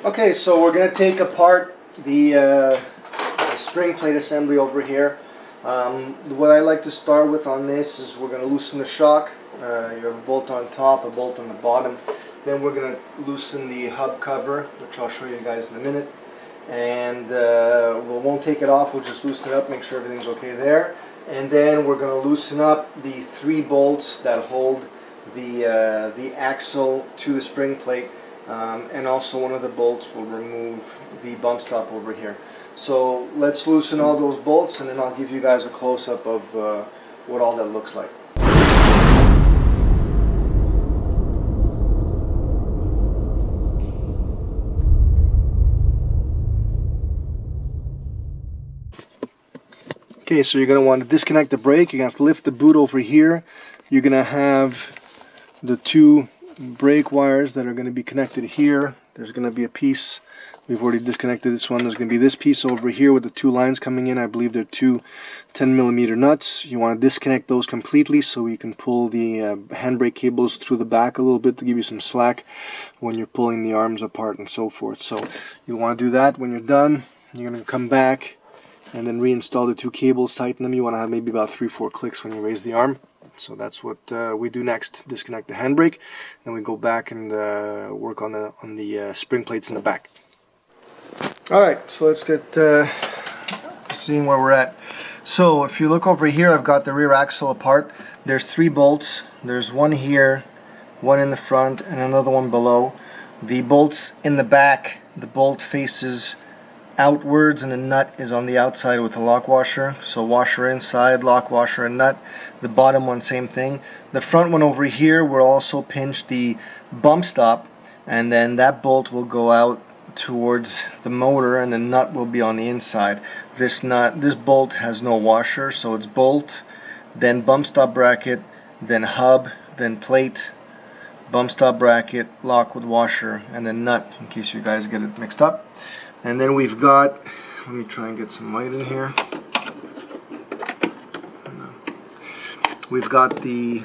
Okay, so we're going to take apart the spring plate assembly over here. What I like to start with on this is we're going to loosen the shock. You have a bolt on top, a bolt on the bottom. Then we're going to loosen the hub cover, which I'll show you guys in a minute. And we won't take it off, we'll just loosen it up, make sure everything's okay there. And then we're going to loosen up the 3 bolts that hold the axle to the spring plate. And also one of the bolts will remove the bump stop over here. So let's loosen all those bolts and then I'll give you guys a close-up of what all that looks like. Okay, so you're going to want to disconnect the brake. You're going to have to lift the boot over here. You're going to have the 2 brake wires that are going to be connected here. There's going to be a piece, we've already disconnected this one, there's going to be this piece over here with the 2 lines coming in. I believe they're 2 10mm nuts. You want to disconnect those completely so you can pull the handbrake cables through the back a little bit to give you some slack when you're pulling the arms apart and so forth. So you want to do that. When you're done, you're going to come back and then reinstall the 2 cables, tighten them. You want to have maybe about 3-4 clicks when you raise the arm. So that's what we do next. Disconnect the handbrake, then we go back and work on the spring plates in the back. Alright, so let's get to seeing where we're at. So if you look over here, I've got the rear axle apart. There's 3 bolts. There's one here, one in the front, and another one below. The bolts in the back, the bolt faces outwards and the nut is on the outside with the lock washer. So washer inside, lock washer and nut. The bottom one, same thing. The front one over here, we'll also pinch the bump stop, and then that bolt will go out towards the motor and the nut will be on the inside. This bolt has no washer, so it's bolt, then bump stop bracket, then hub, then plate, bump stop bracket, lock with washer, and then nut, in case you guys get it mixed up. And then we've got, let me try and get some light in here. We've got the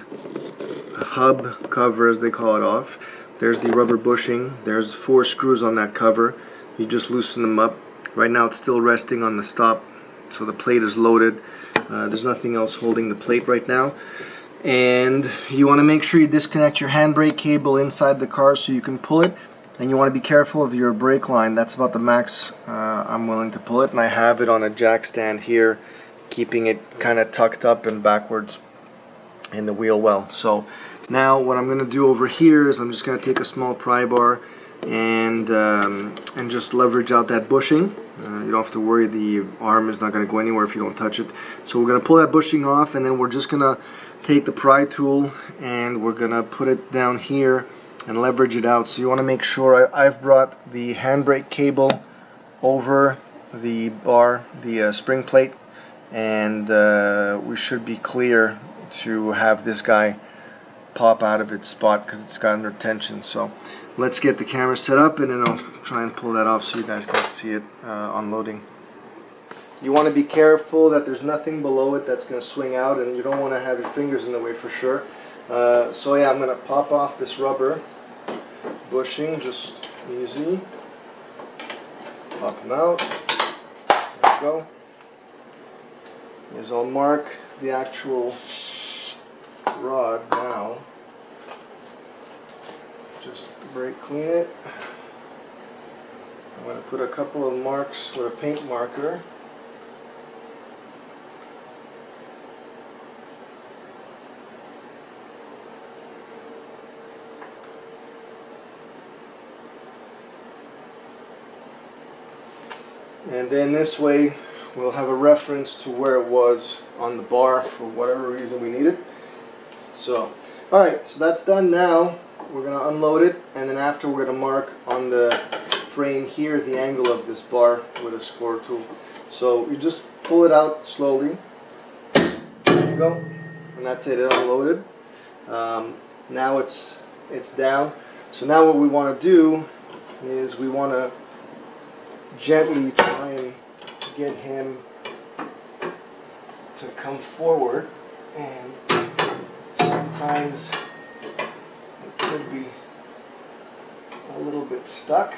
hub cover, as they call it, off. There's the rubber bushing. There's 4 screws on that cover. You just loosen them up. Right now it's still resting on the stop, so the plate is loaded. There's nothing else holding the plate right now. And you want to make sure you disconnect your handbrake cable inside the car so you can pull it. And you want to be careful of your brake line. That's about the max I'm willing to pull it, and I have it on a jack stand here, keeping it kind of tucked up and backwards in the wheel well. So now what I'm going to do over here is I'm just going to take a small pry bar and just leverage out that bushing. You don't have to worry, the arm is not going to go anywhere if you don't touch it. So we're going to pull that bushing off, and then we're just going to take the pry tool and we're going to put it down here and leverage it out. So you want to make sure I've brought the handbrake cable over the bar, the spring plate, and we should be clear to have this guy pop out of its spot because it's got under tension. So let's get the camera set up and then I'll try and pull that off so you guys can see it unloading. You want to be careful that there's nothing below it that's going to swing out, and you don't want to have your fingers in the way for sure. So yeah, I'm going to pop off this rubber bushing, just easy. Pop them out. There we go. Is I'll mark the actual rod now. Just brake clean it. I'm going to put a couple of marks with a paint marker. And then this way we'll have a reference to where it was on the bar for whatever reason we need it. So, alright, so that's done now. We're going to unload it, and then after we're going to mark on the frame here the angle of this bar with a score tool. So you just pull it out slowly. There you go. And that's it, it unloaded. Now it's down. So now what we want to do is we want to gently try and get him to come forward, and sometimes it could be a little bit stuck.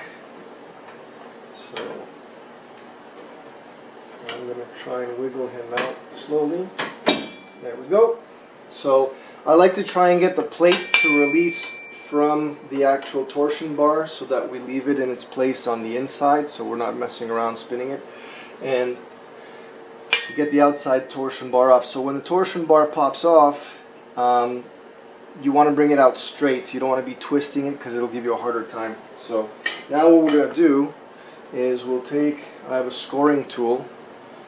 So I'm going to try and wiggle him out slowly. There we go. So I like to try and get the plate to release from the actual torsion bar so that we leave it in its place on the inside, so we're not messing around spinning it. And get the outside torsion bar off. So when the torsion bar pops off, you want to bring it out straight. You don't want to be twisting it because it'll give you a harder time. So now what we're going to do is we'll take, I have a scoring tool,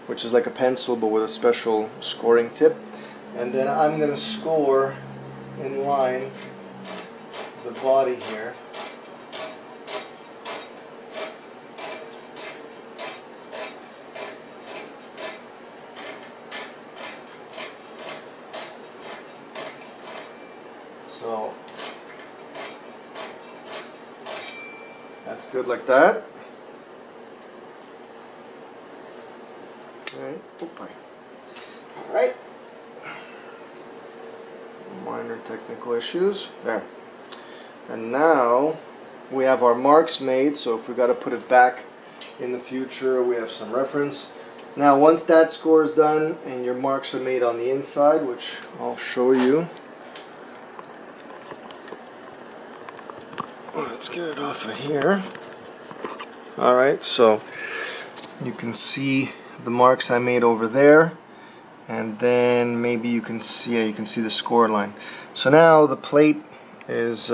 which is like a pencil but with a special scoring tip, and then I'm going to score in line the body here. So that's good like that. Okay. All right. Minor technical issues. There. And now we have our marks made, so if we got to put it back in the future, we have some reference. Now once that score is done and your marks are made on the inside, which I'll show you. Let's get it off of here. Alright, so you can see the marks I made over there, and then maybe you can see the score line. So now the plate is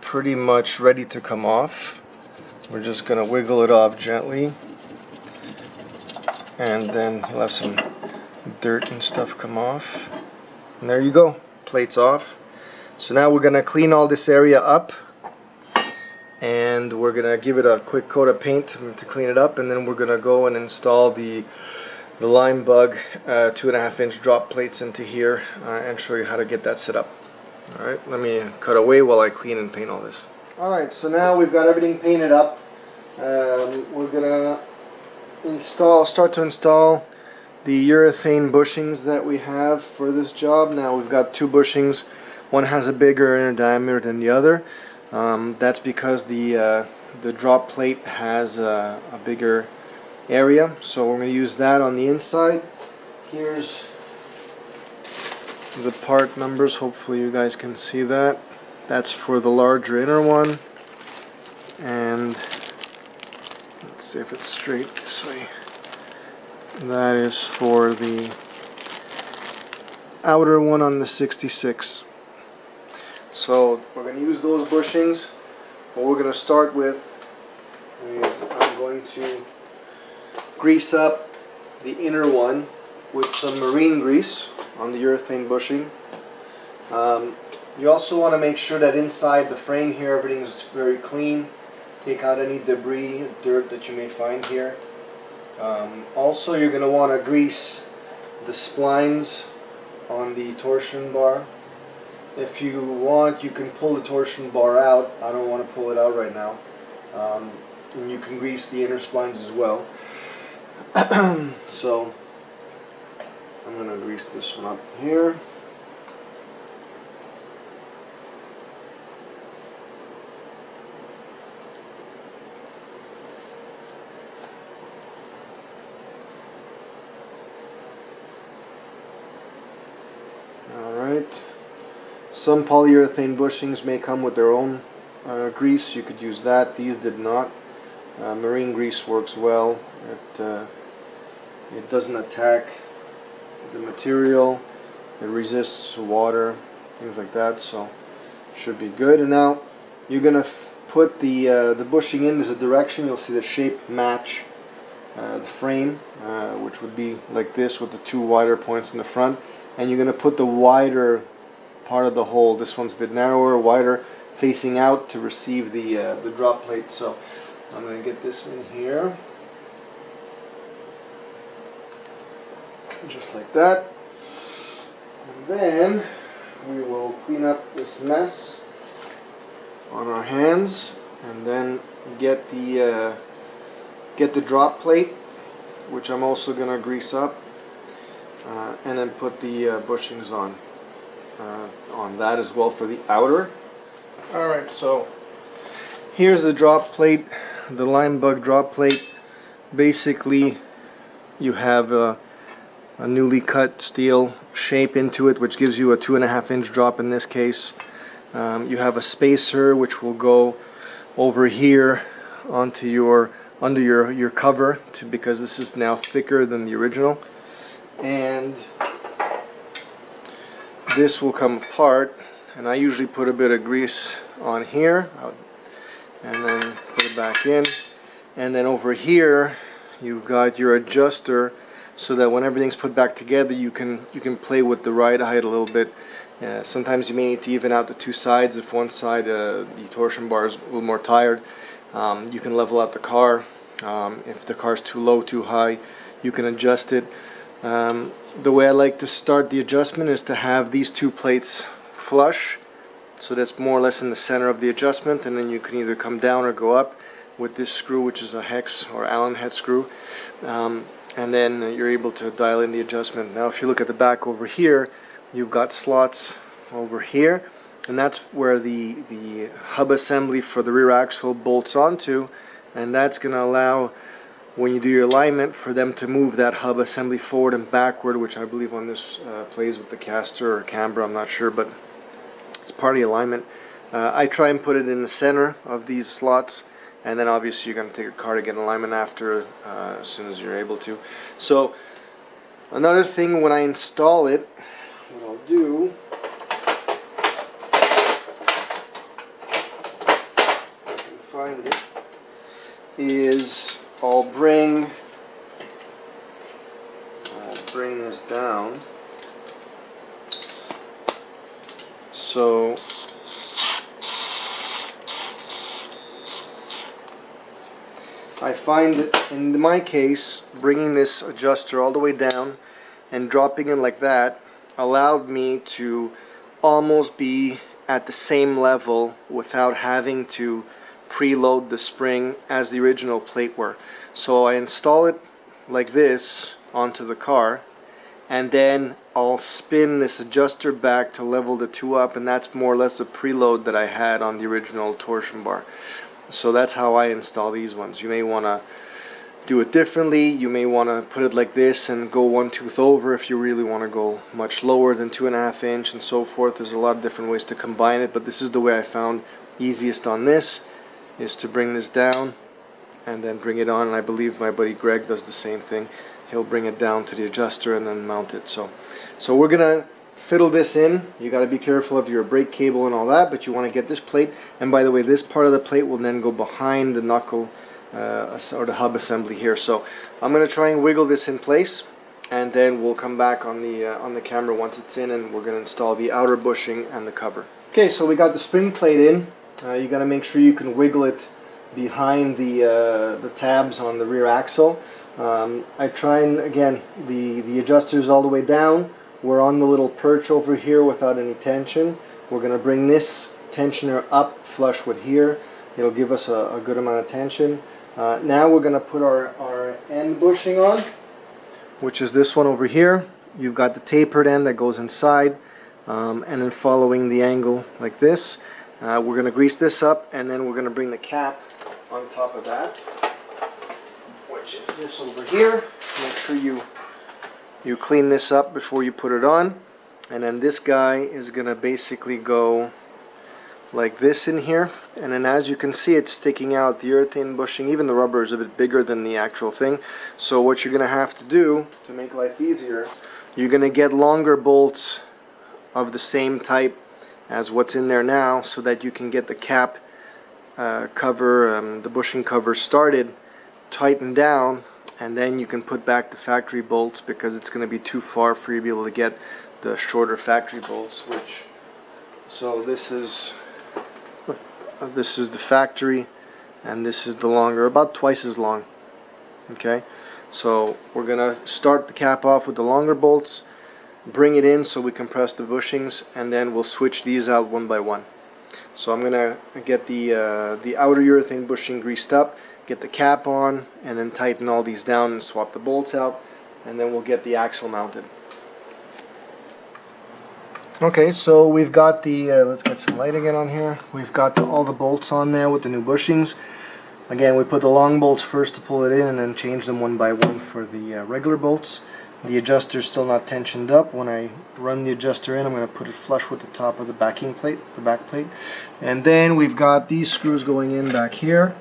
pretty much ready to come off. We're just gonna wiggle it off gently, and then you'll have some dirt and stuff come off. And there you go, plate's off. So now we're gonna clean all this area up, and we're gonna give it a quick coat of paint to clean it up, and then we're gonna go and install the Limebug 2.5 inch drop plates into here and show you how to get that set up. Alright, let me cut away while I clean and paint all this. Alright, so now we've got everything painted up. We're gonna start to install the urethane bushings that we have for this job. Now we've got two bushings. One has a bigger inner diameter than the other. That's because the drop plate has a bigger area, so we're going to use that on the inside. Here's the part numbers. Hopefully you guys can see that. That's for the larger inner one, and let's see if it's straight this way. That is for the outer one on the 66. So we're going to use those bushings. What we're going to start with is I'm going to grease up the inner one with some marine grease on the urethane bushing. You also want to make sure that inside the frame here everything is very clean. Take out any debris, dirt that you may find here. Also, you're going to want to grease the splines on the torsion bar. If you want, you can pull the torsion bar out. I don't want to pull it out right now. And you can grease the inner splines as well. So I'm going to grease this one up here. Alright. Some polyurethane bushings may come with their own grease. You could use that. These did not. Marine grease works well. It doesn't attack the material. It resists water, things like that. So should be good. And now you're gonna put the bushing in. There's a direction. You'll see the shape match the frame, which would be like this with the two wider points in the front. And you're gonna put the wider part of the hole. This one's a bit narrower, wider, facing out to receive the drop plate. So I'm going to get this in here, just like that. And then we will clean up this mess on our hands, and then get the drop plate, which I'm also going to grease up, and then put the bushings on that as well for the outer. Alright, so Here's the drop plate, the Limebug drop plate. Basically, you have a newly cut steel shape into it, which gives you a 2.5-inch drop in this case. You have a spacer which will go over here onto under your cover, because this is now thicker than the original, and this will come apart. And I usually put a bit of grease on here and then put it back in, and then over here you've got your adjuster, so that when everything's put back together you can play with the ride height a little bit. Sometimes you may need to even out the two sides. If one side the torsion bar is a little more tired, you can level out the car. If the car's too low, too high, you can adjust it. The way I like to start the adjustment is to have these two plates flush, so that's more or less in the center of the adjustment, and then you can either come down or go up with this screw, which is a hex or Allen head screw, and then you're able to dial in the adjustment. Now if you look at the back over here, you've got slots over here, and that's where the hub assembly for the rear axle bolts onto, and that's going to allow, when you do your alignment, for them to move that hub assembly forward and backward, which I believe on this plays with the caster or camber, I'm not sure, but it's part of the alignment. I try and put it in the center of these slots, and then obviously you're going to take a car to get alignment after, as soon as you're able to. So another thing, when I install it, what I'll do, if I can find it, is I'll bring this down. So I find that in my case, bringing this adjuster all the way down and dropping it like that allowed me to almost be at the same level without having to preload the spring as the original plate were. So I install it like this onto the car, and then I'll spin this adjuster back to level the two up, and that's more or less the preload that I had on the original torsion bar. So that's how I install these ones. You may want to do it differently. You may want to put it like this and go one tooth over if you really want to go much lower than 2.5 inch and so forth. There's a lot of different ways to combine it, but this is the way I found easiest on this, is to bring this down and then bring it on, and I believe my buddy Greg does the same thing. He'll bring it down to the adjuster and then mount it. So we're gonna fiddle this in. You got to be careful of your brake cable and all that, but you want to get this plate. And by the way, this part of the plate will then go behind the knuckle or the hub assembly here. So I'm gonna try and wiggle this in place, and then we'll come back on the camera once it's in, and we're gonna install the outer bushing and the cover. Okay, so we got the spring plate in. You got to make sure you can wiggle it behind the tabs on the rear axle. I try and, again, the adjuster's all the way down. We're on the little perch over here without any tension. We're going to bring this tensioner up flush with here. It'll give us a good amount of tension. Now we're going to put our end bushing on, which is this one over here. You've got the tapered end that goes inside, and then following the angle like this. We're going to grease this up, and then we're going to bring the cap on top of that, which is this over here. Make sure you clean this up before you put it on. And then this guy is going to basically go like this in here. And then as you can see, it's sticking out. The urethane bushing, even the rubber, is a bit bigger than the actual thing. So what you're going to have to do to make life easier, you're going to get longer bolts of the same type as what's in there now, so that you can get the cap cover, the bushing cover started, tightened down, and then you can put back the factory bolts, because it's going to be too far for you to be able to get the shorter factory bolts. So this is the factory, and this is the longer, about twice as long. Okay, so we're gonna start the cap off with the longer bolts, bring it in so we can press the bushings, and then we'll switch these out one by one. So I'm gonna get the outer urethane bushing greased up, get the cap on, and then tighten all these down and swap the bolts out, and then we'll get the axle mounted. Okay, so we've got the, let's get some light again on here. We've got all the bolts on there with the new bushings. Again, we put the long bolts first to pull it in and then change them one by one for the regular bolts. The adjuster's still not tensioned up. When I run the adjuster in, I'm going to put it flush with the top of the backing plate, the back plate. And then we've got these screws going in back here.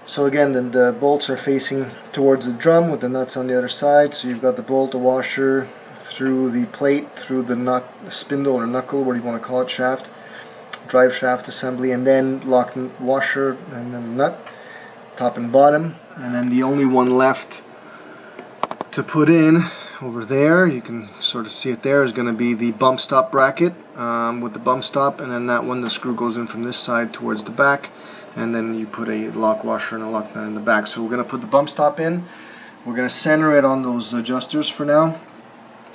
So again, the bolts are facing towards the drum with the nuts on the other side. So you've got the bolt, the washer, through the plate, through the nut, spindle or knuckle, what do you want to call it, shaft, drive shaft assembly, and then lock washer and then nut, top and bottom. And then the only one left to put in over there, you can sort of see it there, is going to be the bump stop bracket with the bump stop, and then that one, the screw goes in from this side towards the back, and then you put a lock washer and a lock nut in the back. So we're going to put the bump stop in, we're going to center it on those adjusters for now,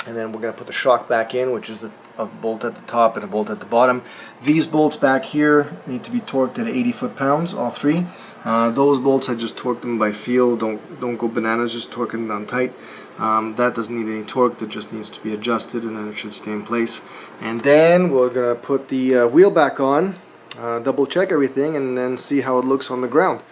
and then we're going to put the shock back in, which is a bolt at the top and a bolt at the bottom. These bolts back here need to be torqued at 80 foot-pounds, all three. Those bolts, I just torque them by feel. Don't go bananas, just torque them down tight. That doesn't need any torque, that just needs to be adjusted, and then it should stay in place. And then we're going to put the wheel back on, double check everything, and then see how it looks on the ground.